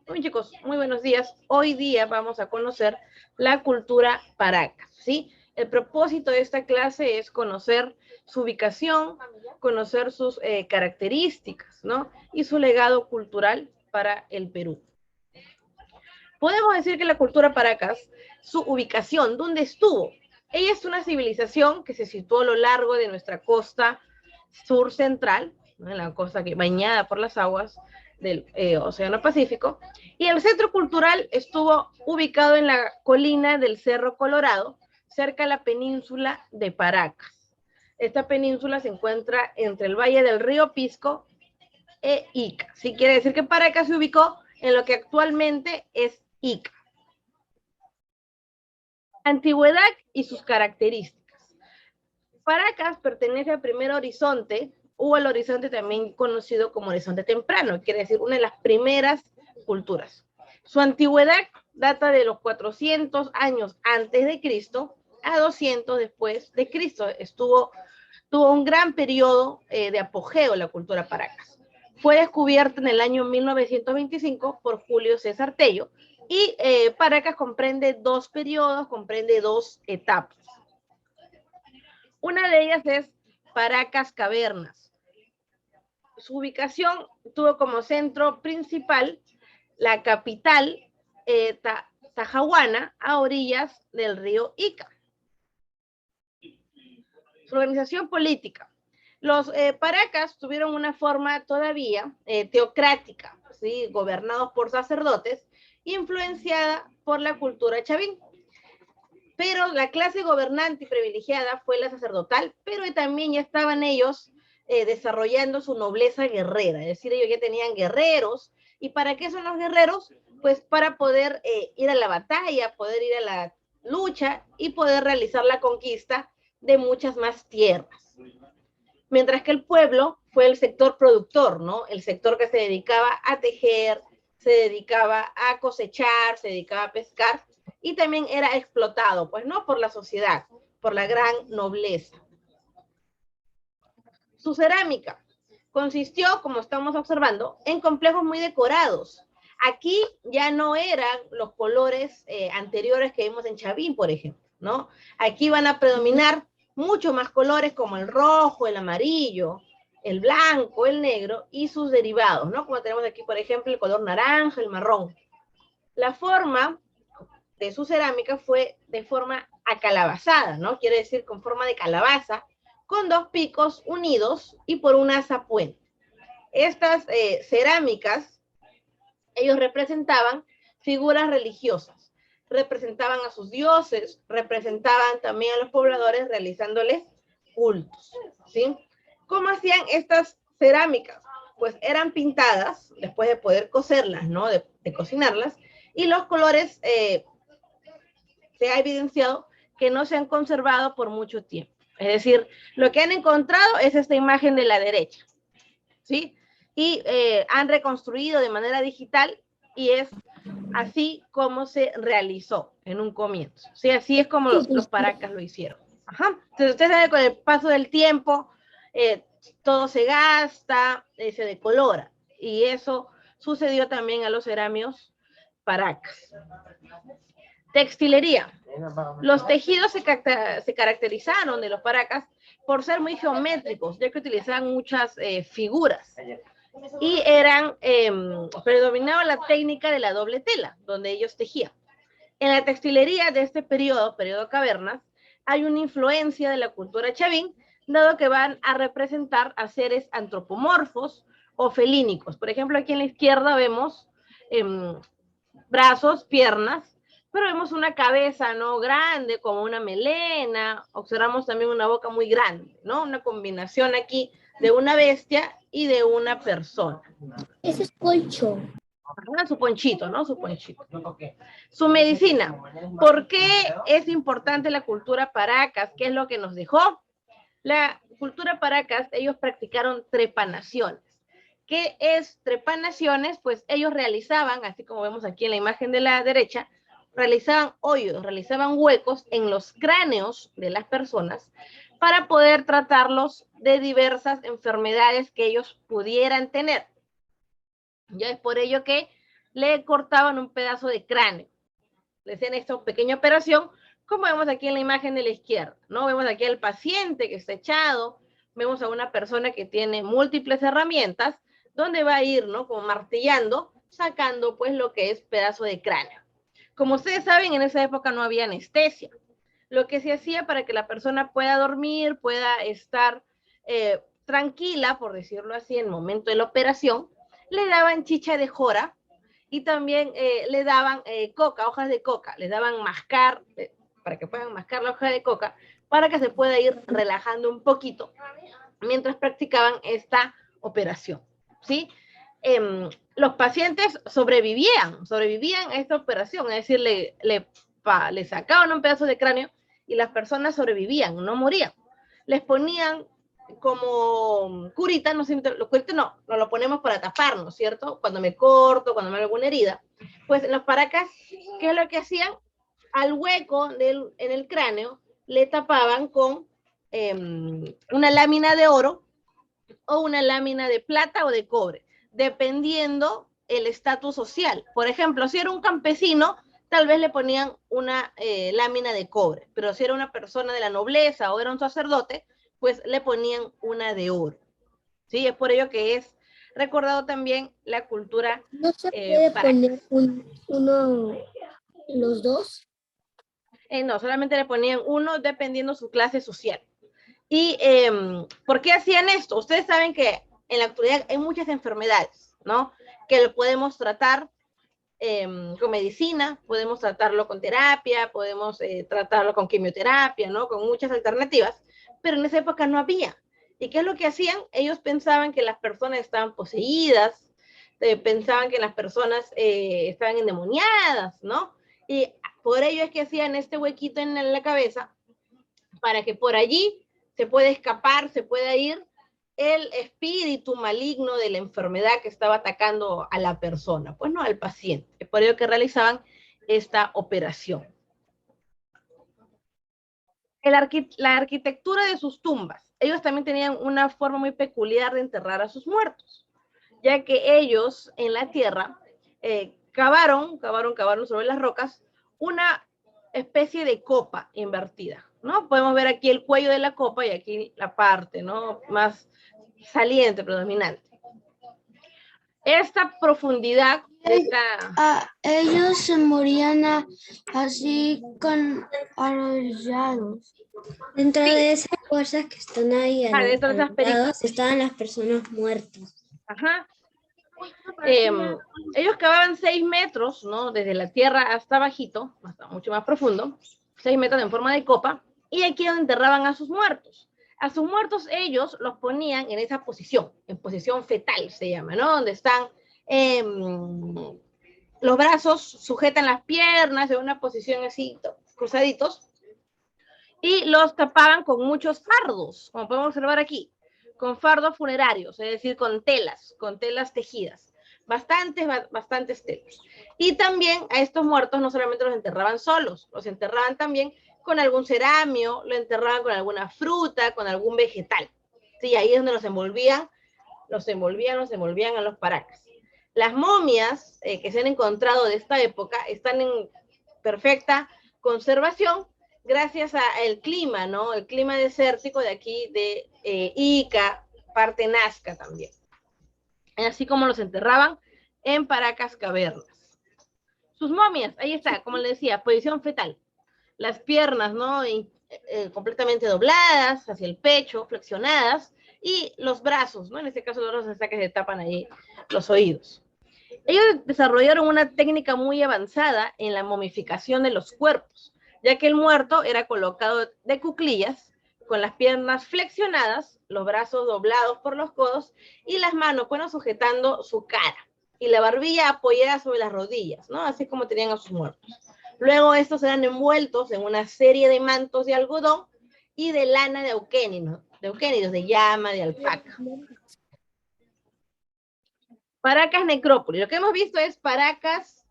Muy bien, chicos, muy buenos días. Hoy día vamos a conocer la cultura Paracas, ¿sí? El propósito de esta clase es conocer su ubicación, conocer sus características, ¿no? Y su legado cultural para el Perú. Podemos decir que la cultura Paracas, su ubicación, ¿dónde estuvo? Ella es una civilización que se situó a lo largo de nuestra costa sur central, ¿no? En la costa que bañada por las aguas del Océano Pacífico, y el centro cultural estuvo ubicado en la colina del Cerro Colorado, cerca de la península de Paracas. Esta península se encuentra entre el valle del río Pisco e Ica. Sí, quiere decir que Paracas se ubicó en lo que actualmente es Ica. Antigüedad y sus características. Paracas pertenece al primer horizonte, o al horizonte también conocido como horizonte temprano, quiere decir una de las primeras culturas. Su antigüedad data de los 400 años antes de Cristo a 200 después de Cristo. Tuvo un gran periodo de apogeo la cultura Paracas. Fue descubierta en el año 1925 por Julio César Tello y Paracas comprende dos periodos, comprende dos etapas. Una de ellas es Paracas Cavernas. Su ubicación tuvo como centro principal la capital Tajahuana, a orillas del río Ica. Su organización política. Los Paracas tuvieron una forma todavía teocrática, ¿sí? Gobernados por sacerdotes, influenciada por la cultura chavín. Pero la clase gobernante y privilegiada fue la sacerdotal, pero también ya estaban ellos desarrollando su nobleza guerrera, es decir, ellos ya tenían guerreros. ¿Y para qué son los guerreros? Pues para poder ir a la batalla, poder ir a la lucha y poder realizar la conquista de muchas más tierras. Mientras que el pueblo fue el sector productor, ¿no? El sector que se dedicaba a tejer, se dedicaba a cosechar, se dedicaba a pescar, y también era explotado, pues no por la sociedad, por la gran nobleza. Su cerámica consistió, como estamos observando, en complejos muy decorados. Aquí ya no eran los colores anteriores que vimos en Chavín, por ejemplo, ¿no? Aquí van a predominar mucho más colores como el rojo, el amarillo, el blanco, el negro y sus derivados, ¿no? Como tenemos aquí, por ejemplo, el color naranja, el marrón. La forma de su cerámica fue de forma acalabazada, ¿no? Quiere decir con forma de calabaza, con dos picos unidos y por un asa puente. Estas cerámicas, ellos representaban figuras religiosas, representaban a sus dioses, representaban también a los pobladores realizándoles cultos, ¿sí? ¿Cómo hacían estas cerámicas? Pues eran pintadas, después de poder cocerlas, ¿no? De cocinarlas, y los colores se ha evidenciado que no se han conservado por mucho tiempo. Es decir, lo que han encontrado es esta imagen de la derecha, ¿sí? Y han reconstruido de manera digital y es así como se realizó en un comienzo. ¿Sí? Así es como los Paracas lo hicieron. Ajá. Entonces, usted sabe, con el paso del tiempo, todo se gasta, se decolora. Y eso sucedió también a los ceramios Paracas. Textilería. Los tejidos se caracterizaron de los Paracas por ser muy geométricos, ya que utilizaban muchas figuras. Y predominaba la técnica de la doble tela, donde ellos tejían. En la textilería de este periodo cavernas, hay una influencia de la cultura chavín, dado que van a representar a seres antropomorfos o felínicos. Por ejemplo, aquí en la izquierda vemos brazos, piernas, pero vemos una cabeza, ¿no? Grande, como una melena. Observamos también una boca muy grande, ¿no? Una combinación aquí de una bestia y de una persona. Ese es Colcho. Su ponchito, ¿no? Su ponchito. Su medicina. ¿Por qué es importante la cultura Paracas? ¿Qué es lo que nos dejó? La cultura Paracas, ellos practicaron trepanaciones. ¿Qué es trepanaciones? Pues ellos realizaban, así como vemos aquí en la imagen de la derecha, realizaban hoyos, realizaban huecos en los cráneos de las personas para poder tratarlos de diversas enfermedades que ellos pudieran tener. Ya es por ello que le cortaban un pedazo de cráneo. Le hacían esta pequeña operación, como vemos aquí en la imagen de la izquierda, ¿no? Vemos aquí al paciente que está echado, vemos a una persona que tiene múltiples herramientas, donde va a ir, ¿no? Como martillando, sacando pues lo que es pedazo de cráneo. Como ustedes saben, en esa época no había anestesia. Lo que se hacía para que la persona pueda dormir, pueda estar tranquila, por decirlo así, en el momento de la operación, le daban chicha de jora y también le daban coca, hojas de coca, le daban mascar, para que puedan mascar la hoja de coca, para que se pueda ir relajando un poquito mientras practicaban esta operación, ¿sí? Los pacientes sobrevivían a esta operación, es decir, le sacaban un pedazo de cráneo y las personas sobrevivían, no morían. Les ponían como curita, no sé, los curitas no lo ponemos para taparnos, ¿cierto? Cuando me corto, cuando me hago alguna herida, pues en los paracas, ¿qué es lo que hacían? Al hueco en el cráneo le tapaban con una lámina de oro o una lámina de plata o de cobre, dependiendo el estatus social. Por ejemplo, si era un campesino, tal vez le ponían una lámina de cobre, pero si era una persona de la nobleza o era un sacerdote, pues le ponían una de oro. ¿Sí? Es por ello que es recordado también la cultura. ¿No se puede poner uno, los dos? No, solamente le ponían uno dependiendo su clase social. ¿Y por qué hacían esto? Ustedes saben que en la actualidad hay muchas enfermedades, ¿no? Que lo podemos tratar con medicina, podemos tratarlo con terapia, podemos tratarlo con quimioterapia, ¿no? Con muchas alternativas, pero en esa época no había. ¿Y qué es lo que hacían? Ellos pensaban que las personas estaban poseídas, pensaban que las personas estaban endemoniadas, ¿no? Y por ello es que hacían este huequito en la cabeza para que por allí se pueda escapar, se pueda ir el espíritu maligno de la enfermedad que estaba atacando a la persona, pues no al paciente. Es por ello que realizaban esta operación. La arquitectura de sus tumbas. Ellos también tenían una forma muy peculiar de enterrar a sus muertos, ya que ellos en la tierra cavaron sobre las rocas una especie de copa invertida, ¿no? Podemos ver aquí el cuello de la copa y aquí la parte, ¿no? Más saliente, predominante. Esta profundidad, ellos se morían así arrollados. Dentro de esas cosas que están ahí dentro de esas estaban las personas muertas. Ajá. Ellos cavaban 6 metros, ¿no? Desde la tierra hasta bajito, hasta mucho más profundo, 6 metros en forma de copa, y aquí es donde enterraban a sus muertos. A sus muertos ellos los ponían en esa posición, en posición fetal se llama, ¿no? Donde están los brazos sujetan las piernas en una posición así, cruzaditos, y los tapaban con muchos fardos, como podemos observar aquí, con fardos funerarios, es decir, con telas tejidas, bastantes telas. Y también a estos muertos no solamente los enterraban solos, los enterraban también con algún ceramio, lo enterraban con alguna fruta, con algún vegetal. Sí, ahí es donde los envolvían a los paracas. Las momias que se han encontrado de esta época están en perfecta conservación gracias al clima, ¿no? El clima desértico de aquí de Ica, parte Nazca también. Así como los enterraban en Paracas cavernas. Sus momias, ahí está, como les decía, posición fetal. Las piernas, ¿no? Completamente dobladas hacia el pecho, flexionadas, y los brazos, ¿no? En este caso los brazos hasta que se tapan ahí los oídos. Ellos desarrollaron una técnica muy avanzada en la momificación de los cuerpos, ya que el muerto era colocado de cuclillas, con las piernas flexionadas, los brazos doblados por los codos y las manos, bueno, sujetando su cara y la barbilla apoyada sobre las rodillas, ¿no? Así como tenían a sus muertos. Luego estos eran envueltos en una serie de mantos de algodón y de lana de euquénidos, de llama, de alpaca. Paracas necrópolis. Lo que hemos visto es Paracas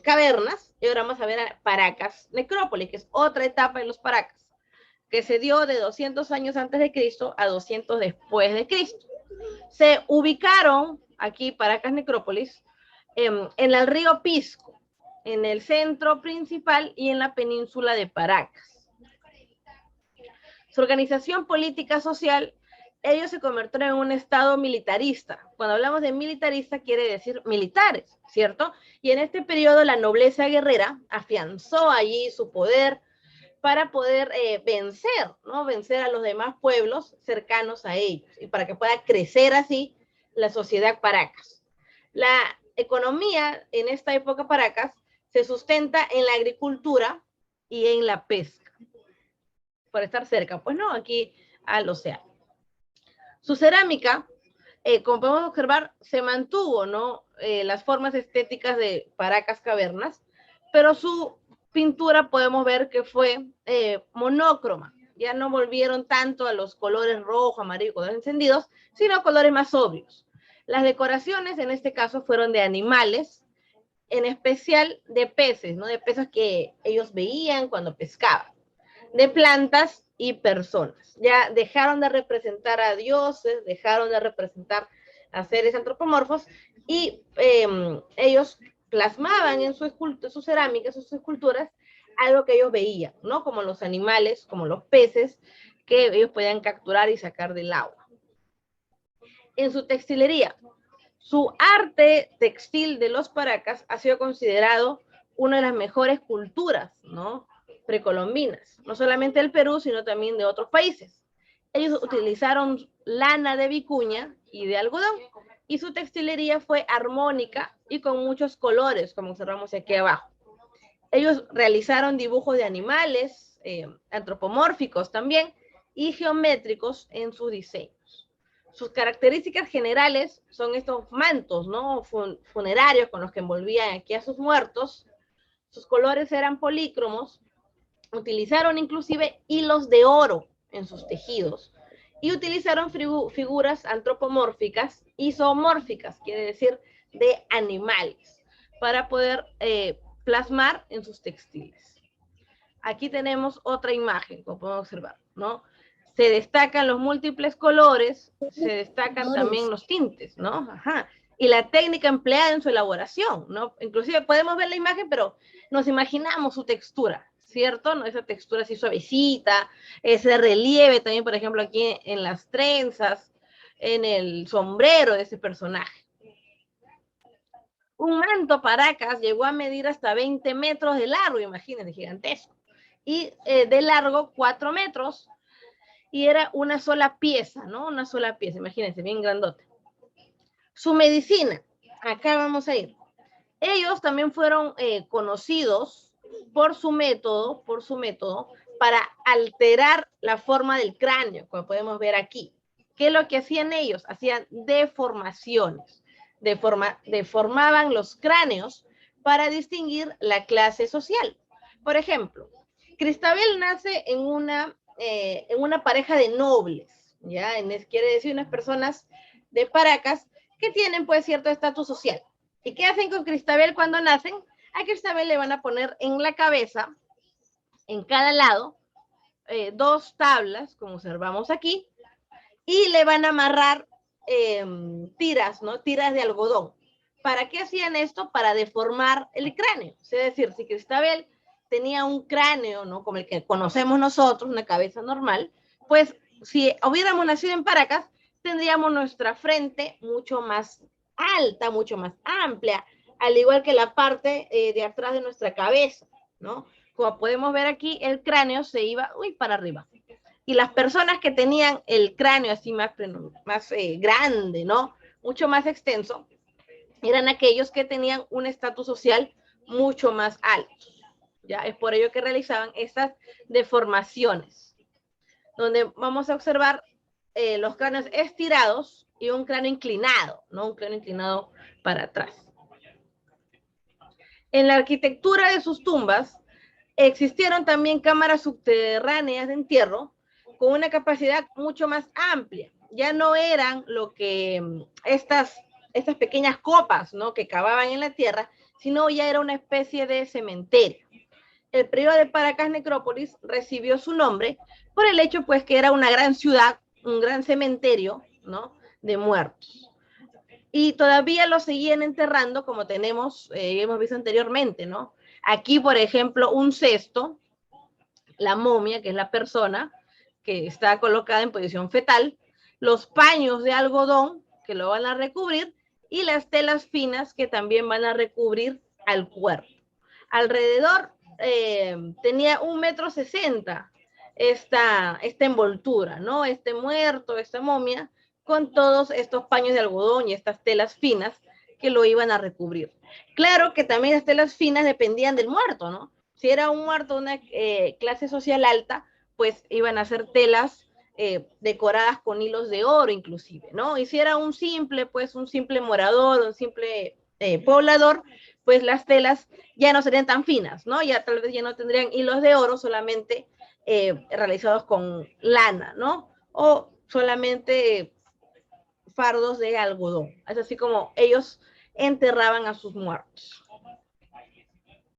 cavernas, y ahora vamos a ver a Paracas necrópolis, que es otra etapa de los Paracas, que se dio de 200 años antes de Cristo a 200 después de Cristo. Se ubicaron aquí Paracas necrópolis en el río Pisco, en el centro principal y en la península de Paracas. Su organización política social, ellos se convirtieron en un estado militarista. Cuando hablamos de militarista quiere decir militares, ¿cierto? Y en este periodo la nobleza guerrera afianzó allí su poder para poder vencer, ¿no? Vencer a los demás pueblos cercanos a ellos y para que pueda crecer así la sociedad Paracas. La economía en esta época Paracas se sustenta en la agricultura y en la pesca, por estar cerca, pues no, aquí al océano. Su cerámica, como podemos observar, se mantuvo, ¿no? Las formas estéticas de Paracas Cavernas, pero su pintura podemos ver que fue monócroma. Ya no volvieron tanto a los colores rojo, amarillo, colores encendidos, sino colores más sobrios. Las decoraciones en este caso fueron de animales, en especial de peces, ¿no? De peces que ellos veían cuando pescaban, de plantas y personas. Ya dejaron de representar a dioses, dejaron de representar a seres antropomorfos y ellos plasmaban en su cerámica, sus esculturas, algo que ellos veían, ¿no? Como los animales, como los peces que ellos podían capturar y sacar del agua. En su textilería, su arte textil de los Paracas ha sido considerado una de las mejores culturas, ¿no? Precolombinas, no solamente del Perú, sino también de otros países. Ellos utilizaron lana de vicuña y de algodón, y su textilería fue armónica y con muchos colores, como observamos aquí abajo. Ellos realizaron dibujos de animales, antropomórficos también, y geométricos en sus diseños. Sus características generales son estos mantos, ¿no? Funerarios con los que envolvían aquí a sus muertos. Sus colores eran polícromos, utilizaron inclusive hilos de oro en sus tejidos y utilizaron figuras antropomórficas y zoomórficas, quiere decir de animales, para poder plasmar en sus textiles. Aquí tenemos otra imagen, como podemos observar, ¿no? Se destacan los múltiples colores, se destacan también los tintes, ¿no? Ajá. Y la técnica empleada en su elaboración, ¿no? Inclusive podemos ver la imagen, pero nos imaginamos su textura, ¿cierto? ¿No? Esa textura así suavecita, ese relieve también, por ejemplo, aquí en las trenzas, en el sombrero de ese personaje. Un manto Paracas llegó a medir hasta 20 metros de largo, imagínense, gigantesco, y de largo 4 metros, y era una sola pieza, ¿no? Una sola pieza, imagínense, bien grandote. Su medicina, acá vamos a ir. Ellos también fueron conocidos por su método para alterar la forma del cráneo, como podemos ver aquí. ¿Qué es lo que hacían ellos? Hacían deformaciones. Deformaban los cráneos para distinguir la clase social. Por ejemplo, Cristabel nace en una pareja de nobles, ¿ya? Quiere decir unas personas de Paracas que tienen pues cierto estatus social. ¿Y qué hacen con Cristabel cuando nacen? A Cristabel le van a poner en la cabeza, en cada lado, 2 tablas, como observamos aquí, y le van a amarrar tiras, ¿no? Tiras de algodón. ¿Para qué hacían esto? Para deformar el cráneo. Es decir, si Cristabel tenía un cráneo, ¿no? Como el que conocemos nosotros, una cabeza normal, pues si hubiéramos nacido en Paracas, tendríamos nuestra frente mucho más alta, mucho más amplia, al igual que la parte de atrás de nuestra cabeza, ¿no? Como podemos ver aquí, el cráneo se iba para arriba. Y las personas que tenían el cráneo así más grande, ¿no? Mucho más extenso, eran aquellos que tenían un estatus social mucho más alto. ¿Ya? Es por ello que realizaban estas deformaciones, donde vamos a observar los cráneos estirados y un cráneo inclinado, ¿no? Un cráneo inclinado para atrás. En la arquitectura de sus tumbas existieron también cámaras subterráneas de entierro con una capacidad mucho más amplia. Ya no eran lo que estas pequeñas copas, ¿no? Que cavaban en la tierra, sino ya era una especie de cementerio. El periodo de Paracas Necrópolis recibió su nombre por el hecho pues que era una gran ciudad, un gran cementerio, ¿no? De muertos. y todavía lo seguían enterrando como hemos visto anteriormente, ¿no? Aquí, por ejemplo, un cesto, la momia, que es la persona que está colocada en posición fetal, los paños de algodón que lo van a recubrir y las telas finas que también van a recubrir al cuerpo. Alrededor tenía 1,60 m esta envoltura, ¿no? Este muerto, esta momia, con todos estos paños de algodón y estas telas finas que lo iban a recubrir. Claro que también las telas finas dependían del muerto, ¿no? Si era un muerto de una clase social alta, pues iban a ser telas decoradas con hilos de oro inclusive, ¿no? Y si era un simple, pues un simple morador, un simple poblador, pues las telas ya no serían tan finas, ¿no? Ya tal vez ya no tendrían hilos de oro, solamente realizados con lana, ¿no? O solamente fardos de algodón. Es así como ellos enterraban a sus muertos.